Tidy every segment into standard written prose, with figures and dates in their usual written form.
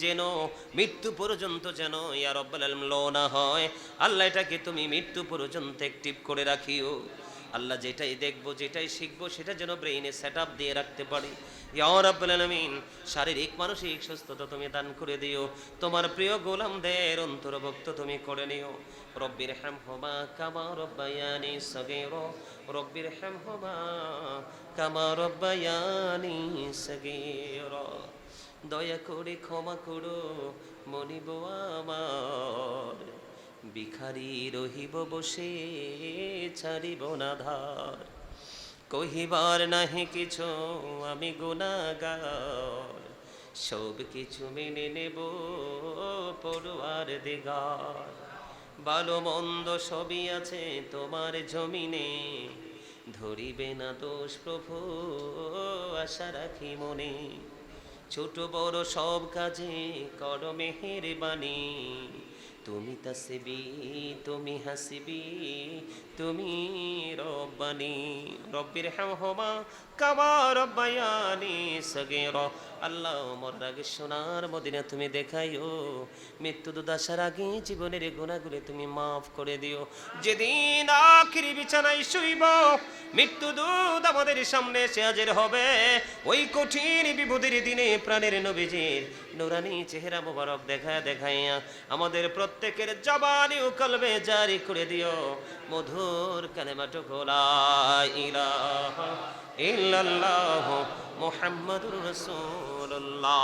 যেন মৃত্যু পর্যন্ত যেন ইয়া রাব্বাল আলামিন লো না হয়। আল্লাহ এটাকে তুমি মৃত্যু পর্যন্ত অ্যাক্টিভ করে রাখিও। আল্লাহ যেটাই দেখবো যেটাই শিখবো সেটা যেন ব্রেইনে সেট আপ দিয়ে রাখতে পারি। ইয়া রাব্বাল আলামিন শারীরিক মানসিক সুস্থতা তুমি দান করে দিও। তোমার প্রিয় গোলামদের অন্তর্ভুক্ত তুমি করে নিও। রব্বির হামহুমা কামা রব্বায়ানি সগীরা, রব্বির হামহুমা কামা রব্বায়ানি সগীরা। দয়া করে ক্ষমা করো মনিব আমার, ভিখারি রহিব বসে ছাড়িব না ধার। কহিবার নাহি কিছু আমি গুনাহগার, সব কিছু মেনে নেব পরওয়ার দিগার। ভালো মন্দ সবই আছে তোমার জমিনে, ধরিবে না দোষ প্রভু আশা রাখি মনে। ছোট বড় সব কাজে করো মেহেরবানি, তুমি তাসবি তুমি হাসিবি তুমি রব্বানি। রব্বির হামহুমা কামা রব্বায়ানি সগীরা। আল্লাহ মরার আগে সোনার মদিনা তুমি দেখাইও, মৃত্যু দুদাসার আগে জীবনের গুনাহগুলো তুমি মাফ করে দিও। যেদিন আখিরি বিছানায় শুইব, মৃত্যু দূত আমাদের সামনে এসে হাজির হবে, ওই কঠিন বিপদের দিনে প্রাণের নবীজির নুরানি চেহারা মোবারক দেখাইয়া আমাদের প্রত্যেকের জবানি ও কলবে জারি করে দিও মধুর কালেমাটুকু লা ইলাহা ইল্লাল্লাহ মুহাম্মাদুর রাসূলুল্লাহ।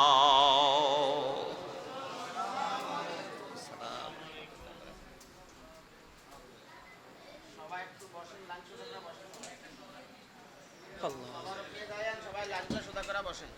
সবাই একটু বসেন, লাঞ্চ সোজা করে বসেন। আল্লাহ সবাই লাঞ্চ সোজা করে বসেন।